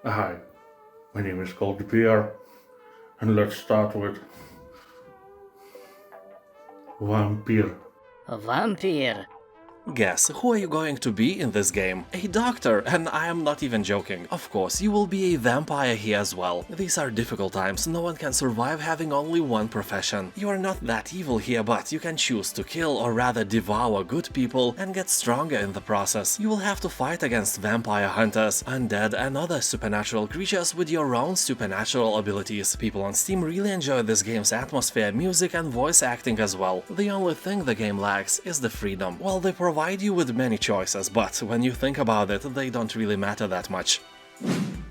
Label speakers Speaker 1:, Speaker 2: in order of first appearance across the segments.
Speaker 1: Hi, my name is Vampyr, and let's start with Vampyr.
Speaker 2: Vampyr.
Speaker 3: Guess, who are you going to be in this game? A doctor, and I am not even joking. Of course, you will be a vampire here as well. These are difficult times, no one can survive having only one profession. You are not that evil here, but you can choose to kill or rather devour good people and get stronger in the process. You will have to fight against vampire hunters, undead and other supernatural creatures with your own supernatural abilities. People on Steam really enjoy this game's atmosphere, music and voice acting as well. The only thing the game lacks is the freedom. Well, they provide you with many choices, but when you think about it, they don't really matter that much.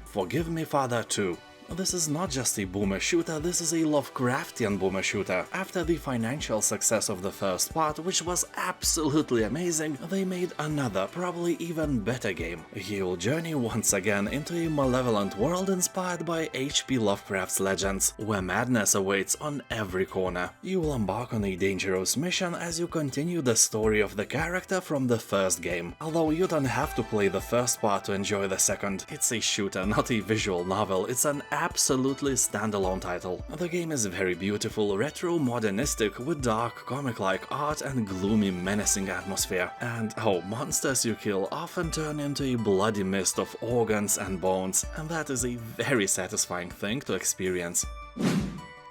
Speaker 3: Forgive Me Father 2. This is not just a boomer shooter, this is a Lovecraftian boomer shooter. After the financial success of the first part, which was absolutely amazing, they made another, probably even better game. You will journey once again into a malevolent world inspired by H.P. Lovecraft's legends, where madness awaits on every corner. You will embark on a dangerous mission as you continue the story of the character from the first game. Although you don't have to play the first part to enjoy the second. It's a shooter, not a visual novel, it's an absolutely standalone title. The game is very beautiful, retro, modernistic, with dark, comic-like art and gloomy, menacing atmosphere. And oh, monsters you kill often turn into a bloody mist of organs and bones, and that is a very satisfying thing to experience.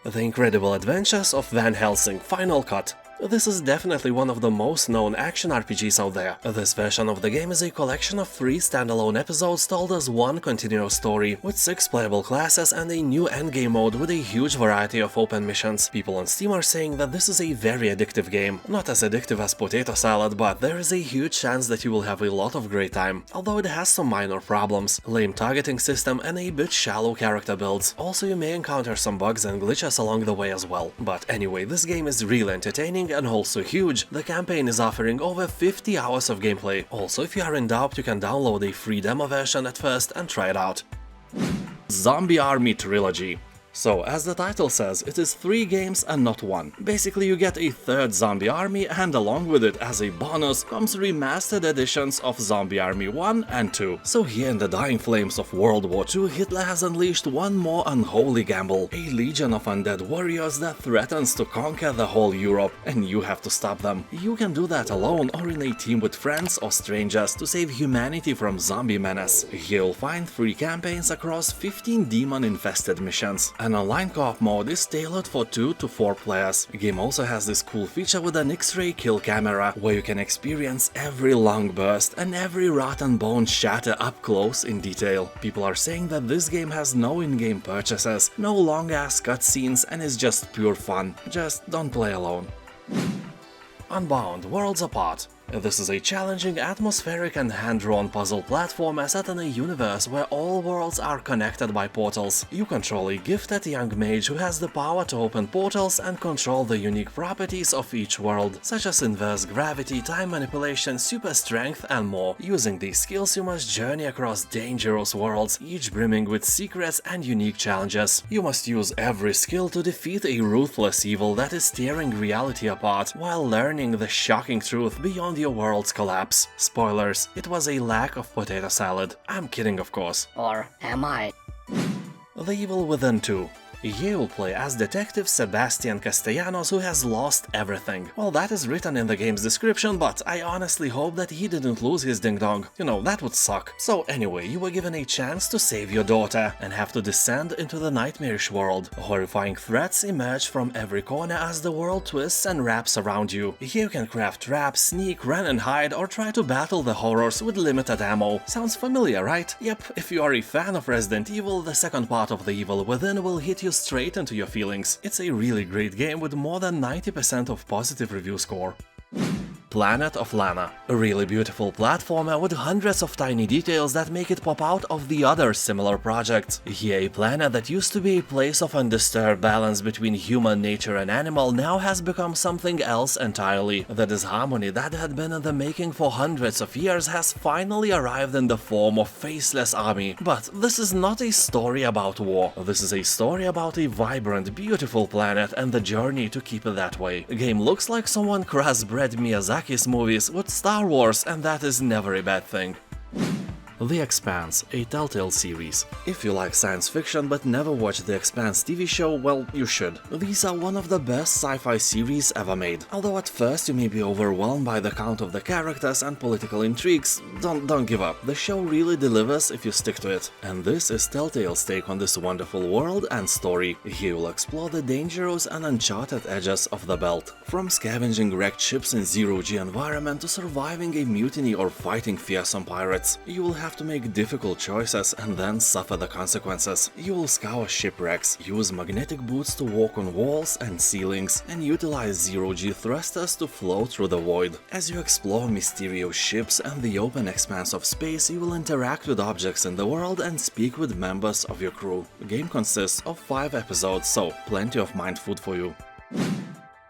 Speaker 3: The Incredible Adventures of Van Helsing Final Cut. This is definitely one of the most known action RPGs out there. This version of the game is a collection of 3 standalone episodes told as one continuous story, with 6 playable classes and a new endgame mode with a huge variety of open missions. People on Steam are saying that this is a very addictive game. Not as addictive as Potato Salad, but there is a huge chance that you will have a lot of great time. Although it has some minor problems, lame targeting system and a bit shallow character builds. Also, you may encounter some bugs and glitches along the way as well. But anyway, this game is really entertaining and also huge. The campaign is offering over 50 hours of gameplay. Also, if you are in doubt, you can download a free demo version at first and try it out. Zombie Army Trilogy. So, as the title says, it is 3 games and not 1. Basically, you get a third Zombie Army, and along with it, as a bonus, comes remastered editions of Zombie Army 1 and 2. So here in the dying flames of World War II, Hitler has unleashed one more unholy gamble, a legion of undead warriors that threatens to conquer the whole Europe, and you have to stop them. You can do that alone or in a team with friends or strangers to save humanity from zombie menace. You'll find 3 campaigns across 15 demon-infested missions. An online co-op mode is tailored for 2 to 4 players. The game also has this cool feature with an X-ray kill camera, where you can experience every lung burst and every rotten bone shatter up close in detail. People are saying that this game has no in-game purchases, no long-ass cutscenes, and is just pure fun. Just don't play alone. Unbound Worlds Apart. This is a challenging, atmospheric and hand-drawn puzzle platformer set in a universe where all worlds are connected by portals. You control a gifted young mage who has the power to open portals and control the unique properties of each world, such as inverse gravity, time manipulation, super strength and more. Using these skills you must journey across dangerous worlds, each brimming with secrets and unique challenges. You must use every skill to defeat a ruthless evil that is tearing reality apart, while learning the shocking truth beyond your world's collapse. Spoilers, it was a lack of potato salad. I'm kidding, of course.
Speaker 2: Or am I?
Speaker 3: The Evil Within 2. You will play as Detective Sebastian Castellanos, who has lost everything. Well, that is written in the game's description, but I honestly hope that he didn't lose his ding-dong. You know, that would suck. So anyway, you were given a chance to save your daughter, and have to descend into the nightmarish world. Horrifying threats emerge from every corner as the world twists and wraps around you. Here you can craft traps, sneak, run and hide, or try to battle the horrors with limited ammo. Sounds familiar, right? Yep, if you are a fan of Resident Evil, the second part of The Evil Within will hit you straight into your feelings. It's a really great game with more than 90% of positive review score. Planet of Lana. A really beautiful platformer with hundreds of tiny details that make it pop out of the other similar projects. Here, a planet that used to be a place of undisturbed balance between human nature and animal now has become something else entirely. The disharmony that had been in the making for hundreds of years has finally arrived in the form of faceless army. But this is not a story about war. This is a story about a vibrant, beautiful planet and the journey to keep it that way. The game looks like someone crossbred Miyazaki's movies with Star Wars, and that is never a bad thing. The Expanse, a Telltale series. If you like science fiction but never watched the Expanse TV show, well, you should. These are one of the best sci-fi series ever made. Although at first you may be overwhelmed by the count of the characters and political intrigues, don't give up. The show really delivers if you stick to it. And this is Telltale's take on this wonderful world and story. Here you'll explore the dangerous and uncharted edges of the belt. From scavenging wrecked ships in zero-G environment to surviving a mutiny or fighting fearsome pirates, you will have to make difficult choices and then suffer the consequences. You will scour shipwrecks, use magnetic boots to walk on walls and ceilings, and utilize zero-G thrusters to flow through the void. As you explore mysterious ships and the open expanse of space, you will interact with objects in the world and speak with members of your crew. The game consists of 5 episodes, so plenty of mind food for you.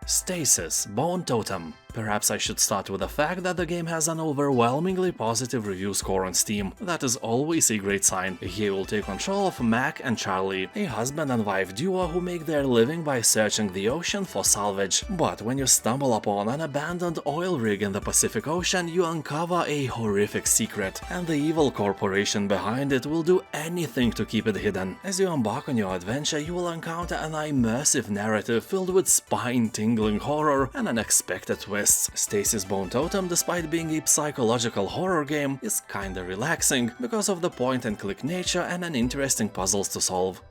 Speaker 3: STASIS, Bone Totem. Perhaps I should start with the fact that the game has an overwhelmingly positive review score on Steam. That is always a great sign. Here you'll take control of Mac and Charlie, a husband and wife duo who make their living by searching the ocean for salvage. But when you stumble upon an abandoned oil rig in the Pacific Ocean, you uncover a horrific secret, and the evil corporation behind it will do anything to keep it hidden. As you embark on your adventure, you will encounter an immersive narrative filled with spine-tingling horror and unexpected twists. STASIS Bone Totem, despite being a psychological horror game, is kinda relaxing because of the point-and-click nature and an interesting puzzles to solve.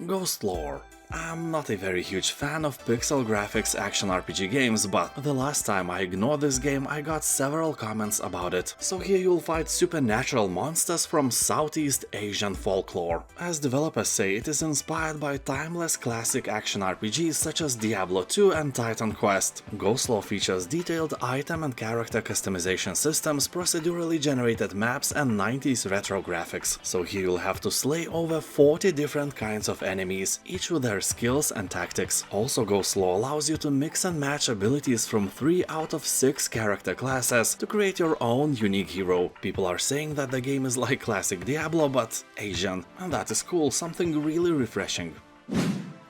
Speaker 3: Ghostlore. I'm not a very huge fan of pixel graphics action RPG games, but the last time I ignored this game I got several comments about it. So here you'll fight supernatural monsters from Southeast Asian folklore. As developers say, it is inspired by timeless classic action RPGs such as Diablo 2 and Titan Quest. Ghostlore features detailed item and character customization systems, procedurally generated maps, and 90s retro graphics. So here you'll have to slay over 40 different kinds of enemies, each with their skills and tactics. Also, Ghostlore allows you to mix and match abilities from 3 out of 6 character classes to create your own unique hero. People are saying that the game is like classic Diablo but Asian, and that is cool, something really refreshing.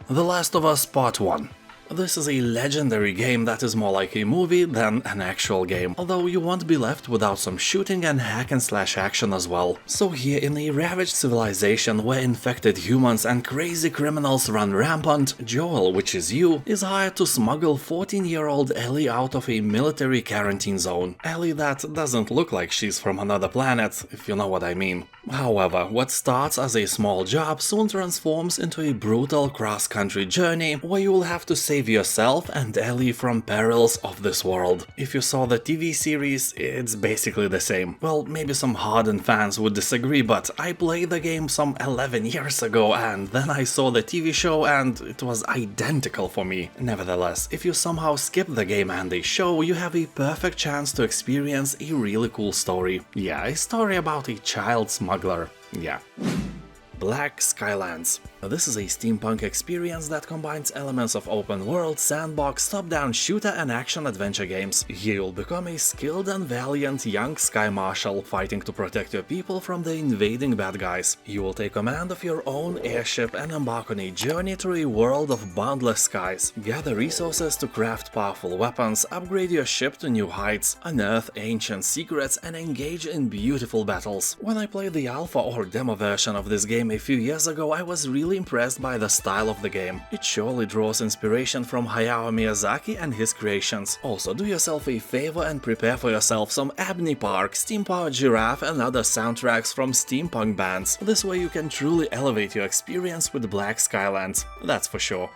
Speaker 3: The Last of Us Part 1. This is a legendary game that is more like a movie than an actual game, although you won't be left without some shooting and hack-and-slash action as well. So here in a ravaged civilization where infected humans and crazy criminals run rampant, Joel, which is you, is hired to smuggle 14-year-old Ellie out of a military quarantine zone. Ellie that doesn't look like she's from another planet, if you know what I mean. However, what starts as a small job soon transforms into a brutal cross-country journey where you will have to save yourself and Ellie from perils of this world. If you saw the TV series, it's basically the same. Well, maybe some hardened fans would disagree, but I played the game some 11 years ago and then I saw the TV show and it was identical for me. Nevertheless, if you somehow skip the game and the show, you have a perfect chance to experience a really cool story. Yeah, a story about a child smuggler. Yeah. Black Skylands. This is a steampunk experience that combines elements of open world, sandbox, top-down shooter and action-adventure games. Here you'll become a skilled and valiant young sky marshal fighting to protect your people from the invading bad guys. You will take command of your own airship and embark on a journey through a world of boundless skies. Gather resources to craft powerful weapons, upgrade your ship to new heights, unearth ancient secrets and engage in beautiful battles. When I played the alpha or demo version of this game a few years ago, I was really impressed by the style of the game. It surely draws inspiration from Hayao Miyazaki and his creations. Also, do yourself a favor and prepare for yourself some Abney Park, Steam Powered Giraffe and other soundtracks from steampunk bands. This way you can truly elevate your experience with Black Skylands, that's for sure.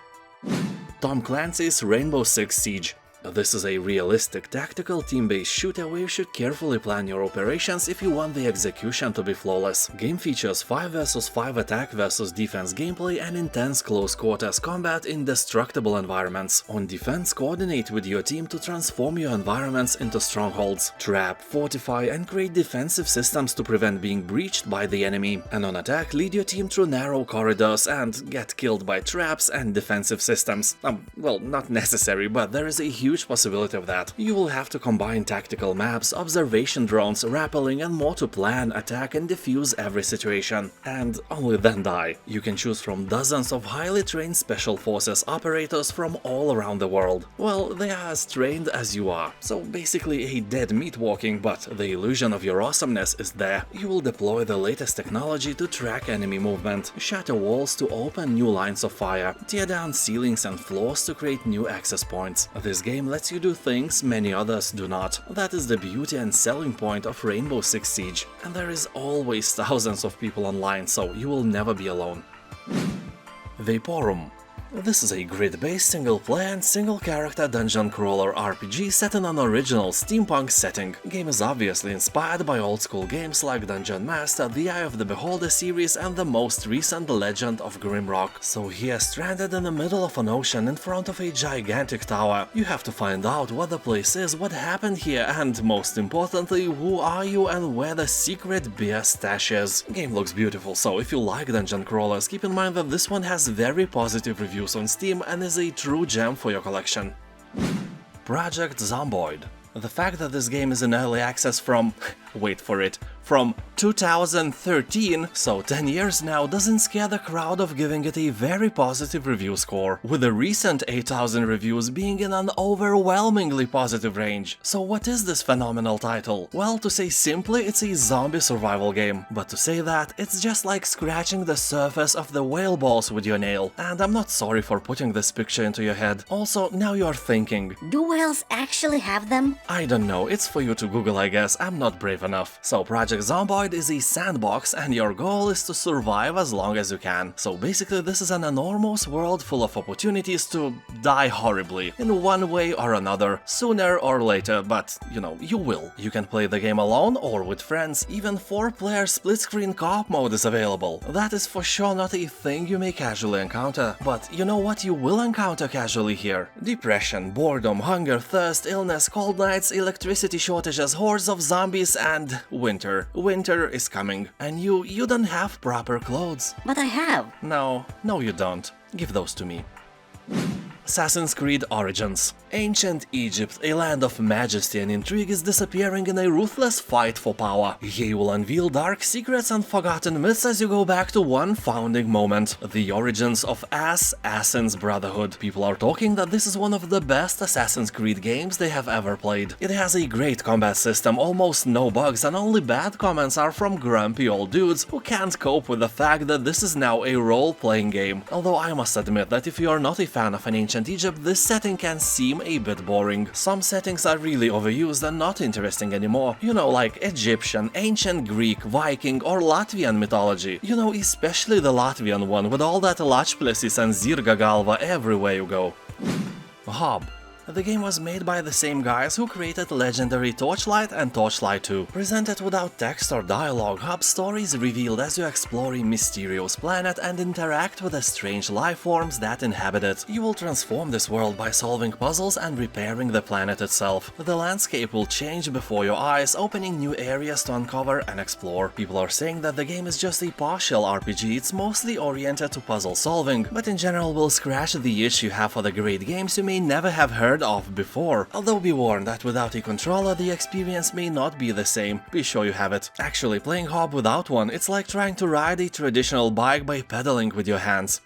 Speaker 3: Tom Clancy's Rainbow Six Siege. This is a realistic, tactical, team-based shooter where you should carefully plan your operations if you want the execution to be flawless. Game features 5 vs 5 attack vs defense gameplay and intense close quarters combat in destructible environments. On defense, coordinate with your team to transform your environments into strongholds, trap, fortify and create defensive systems to prevent being breached by the enemy. And on attack, lead your team through narrow corridors and get killed by traps and defensive systems. Well, not necessary, but there is a huge huge possibility of that. You will have to combine tactical maps, observation drones, rappelling and more to plan, attack and defuse every situation. And only then die. You can choose from dozens of highly trained special forces operators from all around the world. Well, they are as trained as you are. So basically a dead meat walking, but the illusion of your awesomeness is there. You will deploy the latest technology to track enemy movement, shatter walls to open new lines of fire, tear down ceilings and floors to create new access points. This game lets you do things many others do not. That is the beauty and selling point of Rainbow Six Siege. And there is always thousands of people online, so you will never be alone. Vaporum. This is a grid-based single-player and single-character dungeon crawler RPG set in an original steampunk setting. The game is obviously inspired by old-school games like Dungeon Master, the Eye of the Beholder series and the most recent Legend of Grimrock. So here, stranded in the middle of an ocean in front of a gigantic tower, you have to find out what the place is, what happened here, and most importantly, who are you and where the secret beer stash is. The game looks beautiful, so if you like dungeon crawlers, keep in mind that this one has very positive reviews on Steam and is a true gem for your collection. Project Zomboid. The fact that this game is in early access from wait for it, from 2013, so 10 years now, doesn't scare the crowd of giving it a very positive review score, with the recent 8,000 reviews being in an overwhelmingly positive range. So what is this phenomenal title? Well, to say simply, it's a zombie survival game, but to say that, it's just like scratching the surface of the whale balls with your nail. And I'm not sorry for putting this picture into your head. Also, now you're thinking,
Speaker 2: Do whales actually have them?
Speaker 3: I don't know, it's for you to Google, I guess, I'm not brave enough. So Project Zomboid is a sandbox and your goal is to survive as long as you can. So basically this is an enormous world full of opportunities to die horribly, in one way or another, sooner or later, but you know, you will. You can play the game alone or with friends, even 4-player split-screen co-op mode is available. That is for sure not a thing you may casually encounter, but you know what you will encounter casually here? Depression, boredom, hunger, thirst, illness, cold nights, electricity shortages, hordes of zombies, and winter. Winter is coming, and you don't have proper clothes.
Speaker 2: But I have.
Speaker 3: No, you don't. Give those to me. Assassin's Creed Origins. Ancient Egypt, a land of majesty and intrigue, is disappearing in a ruthless fight for power. Ye will unveil dark secrets and forgotten myths as you go back to one founding moment, the origins of Assassin's Brotherhood. People are talking that this is one of the best Assassin's Creed games they have ever played. It has a great combat system, almost no bugs, and only bad comments are from grumpy old dudes who can't cope with the fact that this is now a role-playing game. Although I must admit that if you are not a fan of an Ancient Egypt, this setting can seem a bit boring. Some settings are really overused and not interesting anymore. You know, like Egyptian, Ancient Greek, Viking or Latvian mythology. You know, especially the Latvian one with all that Lachplesis and Zirga Galva everywhere you go. Hob. The game was made by the same guys who created legendary Torchlight and Torchlight II. Presented without text or dialogue, Hub stories revealed as you explore a mysterious planet and interact with the strange life forms that inhabit it. You will transform this world by solving puzzles and repairing the planet itself. The landscape will change before your eyes, opening new areas to uncover and explore. People are saying that the game is just a partial RPG, it's mostly oriented to puzzle solving, but in general will scratch the itch you have for the great games you may never have heard of before. Although be warned that without a controller the experience may not be the same, be sure you have it. Actually, playing Hob without one, it's like trying to ride a traditional bike by pedaling with your hands.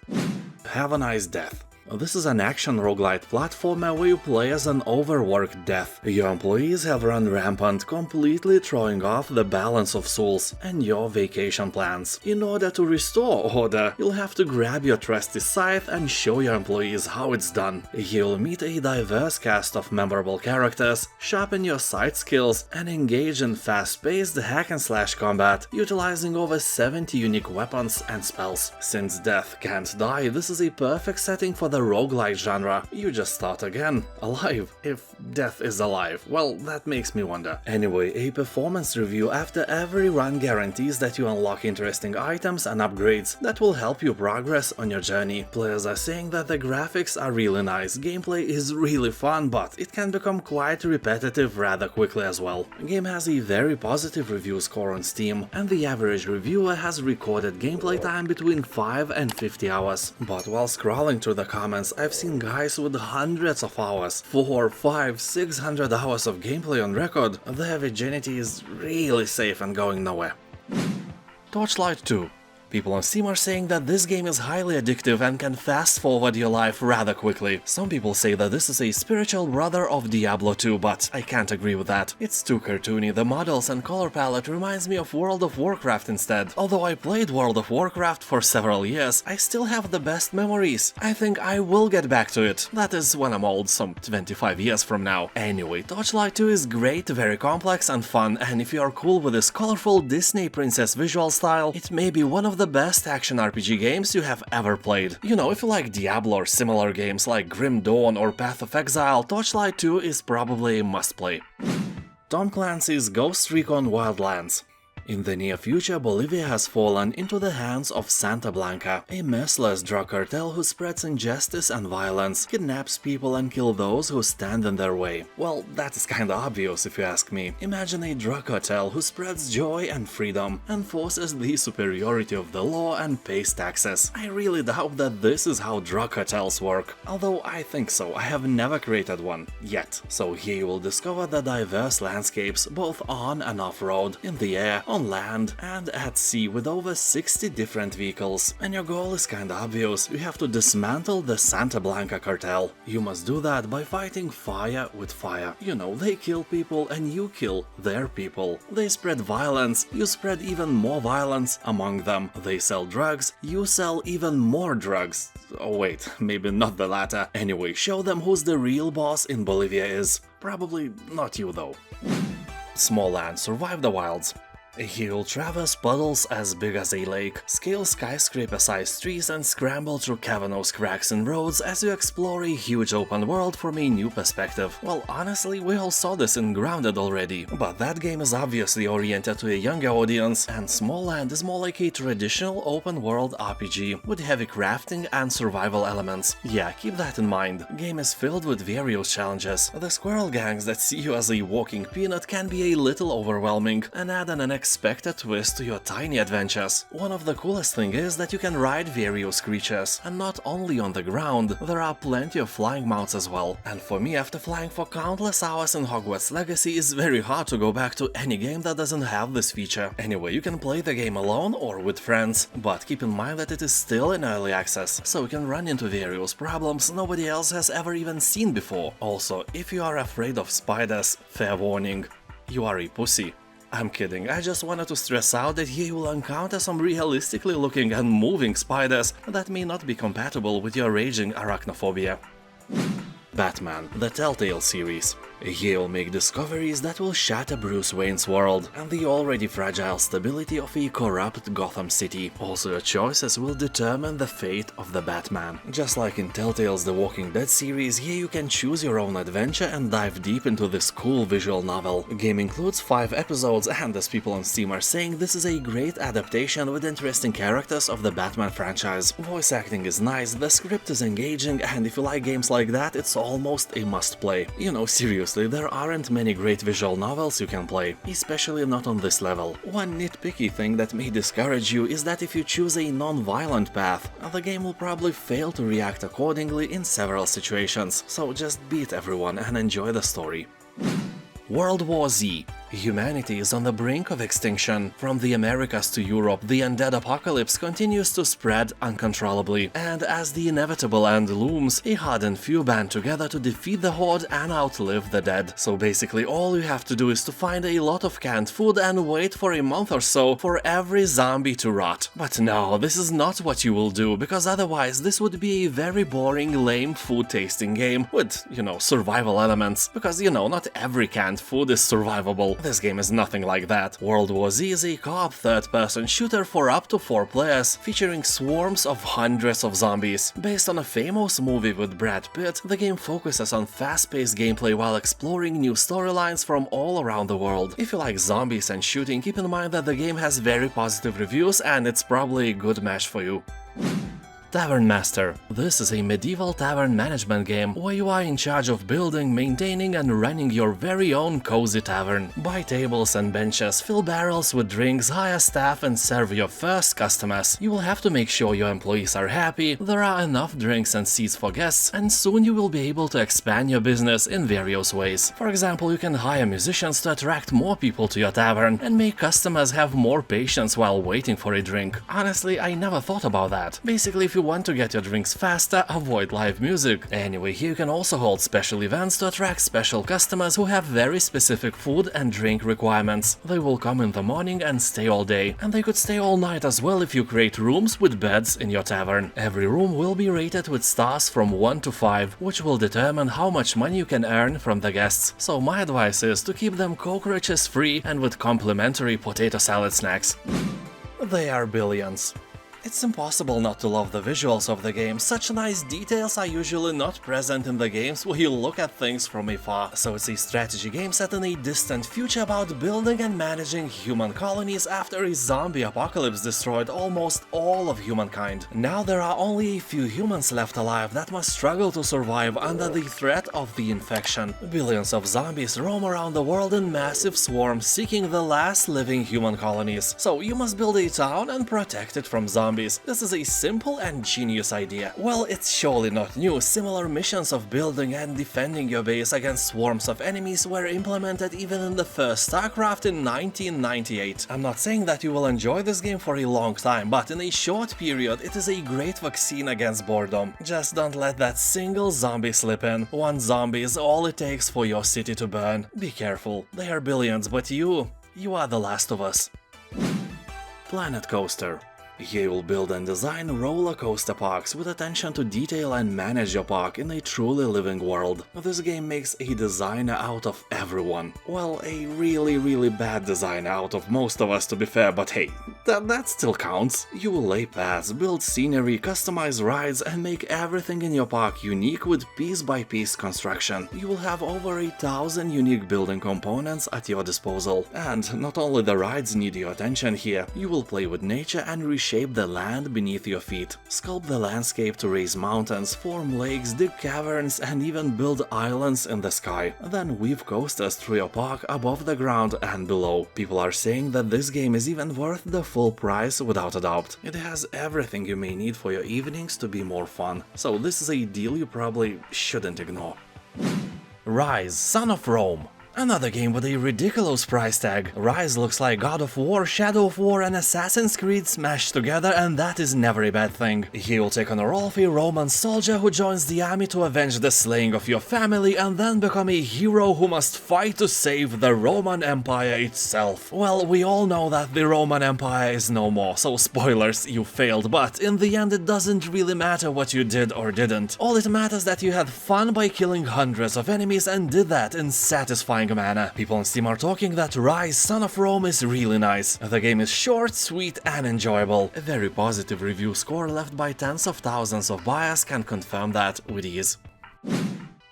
Speaker 3: Have a nice death. This is an action roguelite platformer where you play as an overworked death. Your employees have run rampant, completely throwing off the balance of souls and your vacation plans. In order to restore order, you'll have to grab your trusty scythe and show your employees how it's done. You'll meet a diverse cast of memorable characters, sharpen your sight skills, and engage in fast-paced hack-and-slash combat, utilizing over 70 unique weapons and spells. Since death can't die, this is a perfect setting for the roguelike genre. You just start again, alive, if death is alive. Well, that makes me wonder. Anyway, a performance review after every run guarantees that you unlock interesting items and upgrades that will help you progress on your journey. Players are saying that the graphics are really nice, gameplay is really fun, but it can become quite repetitive rather quickly as well. The game has a very positive review score on Steam, and the average reviewer has recorded gameplay time between 5 and 50 hours. But while scrolling through the comments comments, I've seen guys with hundreds of hours, 4, 5, 600 hours of gameplay on record. Their virginity is really safe and going nowhere. Torchlight 2. People on Steam are saying that this game is highly addictive and can fast-forward your life rather quickly. Some people say that this is a spiritual brother of Diablo 2, but I can't agree with that. It's too cartoony, the models and color palette reminds me of World of Warcraft instead. Although I played World of Warcraft for several years, I still have the best memories. I think I will get back to it. That is when I'm old, some 25 years from now. Anyway, Torchlight 2 is great, very complex and fun, and if you are cool with this colorful Disney princess visual style, it may be one of the best action RPG games you have ever played. You know, if you like Diablo or similar games like Grim Dawn or Path of Exile, Torchlight 2 is probably a must-play. Tom Clancy's Ghost Recon Wildlands. In the near future, Bolivia has fallen into the hands of Santa Blanca, a merciless drug cartel who spreads injustice and violence, kidnaps people and kills those who stand in their way. Well, that is kinda obvious if you ask me. Imagine a drug cartel who spreads joy and freedom, enforces the superiority of the law and pays taxes. I really doubt that this is how drug cartels work, although I think so. I have never created one, yet. So here you will discover the diverse landscapes, both on and off-road, in the air, on land and at sea with over 60 different vehicles. And your goal is kinda obvious, you have to dismantle the Santa Blanca cartel. You must do that by fighting fire with fire. You know, they kill people and you kill their people. They spread violence, you spread even more violence among them. They sell drugs, you sell even more drugs. Oh wait, maybe not the latter. Anyway, show them who's the real boss in Bolivia is. Probably not you though. Smalland, survive the wilds. You'll traverse puddles as big as a lake, scale skyscraper-sized trees and scramble through cavernous cracks in roads as you explore a huge open world from a new perspective. Well, honestly, we all saw this in Grounded already, but that game is obviously oriented to a younger audience, and Smalland is more like a traditional open-world RPG with heavy crafting and survival elements. Yeah, keep that in mind. The game is filled with various challenges. The squirrel gangs that see you as a walking peanut can be a little overwhelming and add an unexpected twist to your tiny adventures. One of the coolest things is that you can ride various creatures, and not only on the ground, there are plenty of flying mounts as well. And for me, after flying for countless hours in Hogwarts Legacy, it's very hard to go back to any game that doesn't have this feature. Anyway, you can play the game alone or with friends, but keep in mind that it is still in early access, so you can run into various problems nobody else has ever even seen before. Also, if you are afraid of spiders, fair warning, you are a pussy. I'm kidding, I just wanted to stress out that here you will encounter some realistically looking and moving spiders that may not be compatible with your raging arachnophobia. Batman, the Telltale series. Here you'll make discoveries that will shatter Bruce Wayne's world and the already fragile stability of a corrupt Gotham City. Also, your choices will determine the fate of the Batman. Just like in Telltale's The Walking Dead series, here you can choose your own adventure and dive deep into this cool visual novel. The game includes 5 episodes, and as people on Steam are saying, this is a great adaptation with interesting characters of the Batman franchise. Voice acting is nice, the script is engaging, and if you like games like that, it's almost a must-play. You know, seriously, there aren't many great visual novels you can play, especially not on this level. One nitpicky thing that may discourage you is that if you choose a non-violent path, the game will probably fail to react accordingly in several situations, so just beat everyone and enjoy the story. World War Z. Humanity is on the brink of extinction. From the Americas to Europe, the undead apocalypse continues to spread uncontrollably, and as the inevitable end looms, a hardened few band together to defeat the horde and outlive the dead. So basically all you have to do is to find a lot of canned food and wait for a month or so for every zombie to rot. But no, this is not what you will do, because otherwise this would be a very boring, lame food tasting game with, you know, survival elements, because, you know, not every canned food is survivable. This game is nothing like that. World War Z is a co-op third-person shooter for up to 4 players, featuring swarms of hundreds of zombies. Based on a famous movie with Brad Pitt, the game focuses on fast-paced gameplay while exploring new storylines from all around the world. If you like zombies and shooting, keep in mind that the game has very positive reviews and it's probably a good match for you. Tavern Master. This is a medieval tavern management game where you are in charge of building, maintaining and running your very own cozy tavern. Buy tables and benches, fill barrels with drinks, hire staff and serve your first customers. You will have to make sure your employees are happy, there are enough drinks and seats for guests, and soon you will be able to expand your business in various ways. For example, you can hire musicians to attract more people to your tavern and make customers have more patience while waiting for a drink. Honestly, I never thought about that. Basically, if you want to get your drinks faster, avoid live music. Anyway, here you can also hold special events to attract special customers who have very specific food and drink requirements. They will come in the morning and stay all day, and they could stay all night as well if you create rooms with beds in your tavern. Every room will be rated with stars from 1 to 5, which will determine how much money you can earn from the guests. So my advice is to keep them cockroaches free and with complimentary potato salad snacks. They are billions. It's impossible not to love the visuals of the game. Such nice details are usually not present in the games where you look at things from afar. So it's a strategy game set in a distant future about building and managing human colonies after a zombie apocalypse destroyed almost all of humankind. Now there are only a few humans left alive that must struggle to survive under the threat of the infection. Billions of zombies roam around the world in massive swarms seeking the last living human colonies. So you must build a town and protect it from zombies. This is a simple and genius idea. Well, it's surely not new. Similar missions of building and defending your base against swarms of enemies were implemented even in the first StarCraft in 1998. I'm not saying that you will enjoy this game for a long time, but in a short period it is a great vaccine against boredom. Just don't let that single zombie slip in. One zombie is all it takes for your city to burn. Be careful. They are billions, but you are the last of us. Planet Coaster. Here you will build and design roller coaster parks with attention to detail and manage your park in a truly living world. This game makes a designer out of everyone. Well, a really bad designer out of most of us, to be fair, but hey, that still counts. You will lay paths, build scenery, customize rides and make everything in your park unique with piece-by-piece construction. You will have over 1,000 unique building components at your disposal. And not only the rides need your attention here, you will play with nature and reshape the land beneath your feet. Sculpt the landscape to raise mountains, form lakes, dig caverns and even build islands in the sky. Then weave coasters through your park above the ground and below. People are saying that this game is even worth the full price without a doubt. It has everything you may need for your evenings to be more fun. So this is a deal you probably shouldn't ignore. Ryse, Son of Rome. Another game with a ridiculous price tag. Ryse looks like God of War, Shadow of War and Assassin's Creed smashed together, and that is never a bad thing. He will take on a role of a Roman soldier who joins the army to avenge the slaying of your family and then become a hero who must fight to save the Roman Empire itself. Well, we all know that the Roman Empire is no more, so spoilers, you failed, but in the end it doesn't really matter what you did or didn't. All it matters that you had fun by killing hundreds of enemies and did that in satisfying manner. People on Steam are talking that Ryse, Son of Rome is really nice. The game is short, sweet and enjoyable. A very positive review score left by tens of thousands of buyers can confirm that with ease.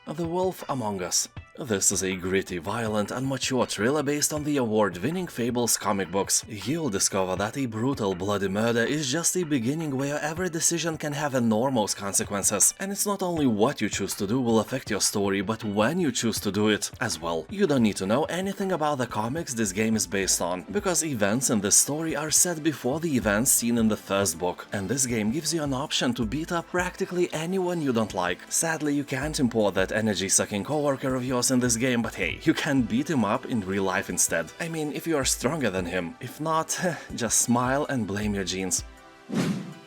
Speaker 3: The Wolf Among Us. This is a gritty, violent and mature thriller based on the award-winning Fables comic books. You'll discover that a brutal, bloody murder is just a beginning where every decision can have enormous consequences. And it's not only what you choose to do will affect your story, but when you choose to do it as well. You don't need to know anything about the comics this game is based on, because events in this story are set before the events seen in the first book. And this game gives you an option to beat up practically anyone you don't like. Sadly, you can't import that energy-sucking coworker of yours in this game, but hey, you can beat him up in real life instead. I mean, if you are stronger than him. If not, just smile and blame your genes.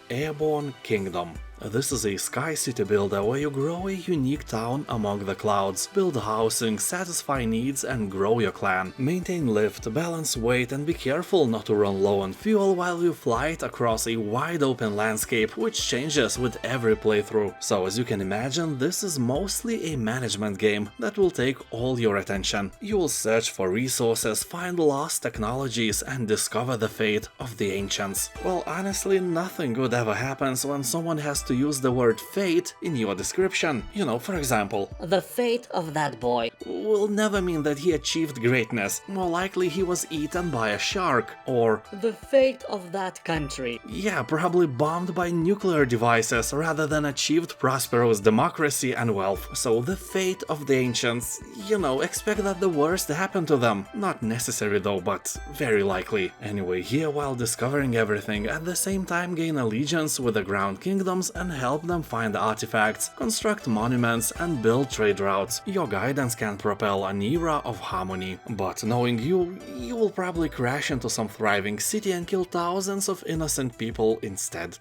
Speaker 3: Airborne Kingdom. This is a sky city builder where you grow a unique town among the clouds, build housing, satisfy needs and grow your clan. Maintain lift, balance weight and be careful not to run low on fuel while you fly it across a wide open landscape which changes with every playthrough. So as you can imagine, this is mostly a management game that will take all your attention. You will search for resources, find lost technologies and discover the fate of the ancients. Well, honestly, nothing good ever happens when someone has to use the word fate in your description. You know, for example,
Speaker 4: The fate of that boy.
Speaker 3: will never mean that he achieved greatness. More likely he was eaten by a shark, or
Speaker 4: The fate of that country.
Speaker 3: yeah, probably bombed by nuclear devices rather than achieved prosperous democracy and wealth. So the fate of the ancients, you know, expect that the worst happened to them. Not necessary though, but very likely. Anyway, here while discovering everything, at the same time gain allegiance with the ground kingdoms and help them find artifacts, construct monuments and build trade routes. Your guidance can propel an era of harmony. But knowing you will probably crash into some thriving city and kill thousands of innocent people instead.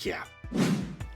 Speaker 3: Yeah.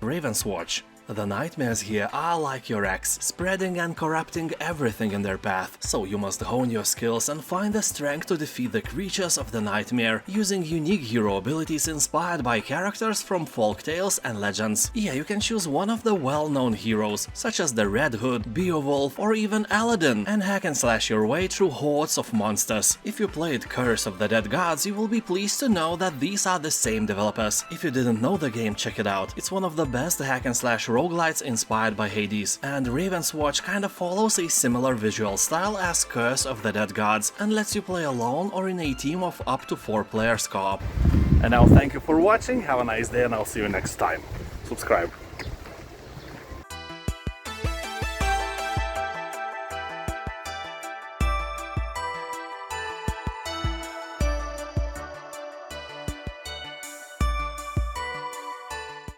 Speaker 3: Ravenswatch. The nightmares here are like your ex, spreading and corrupting everything in their path, so you must hone your skills and find the strength to defeat the creatures of the nightmare, using unique hero abilities inspired by characters from folk tales and legends. Yeah, you can choose one of the well-known heroes, such as the Red Hood, Beowulf, or even Aladdin, and hack and slash your way through hordes of monsters. If you played Curse of the Dead Gods, you will be pleased to know that these are the same developers. If you didn't know the game, check it out. It's one of the best hack and slash roguelites inspired by Hades, and Ravenswatch kinda follows a similar visual style as Curse of the Dead Gods and lets you play alone or in a team of up to 4 players co-op. And now thank you for watching, have a nice day and I'll see you next time. Subscribe.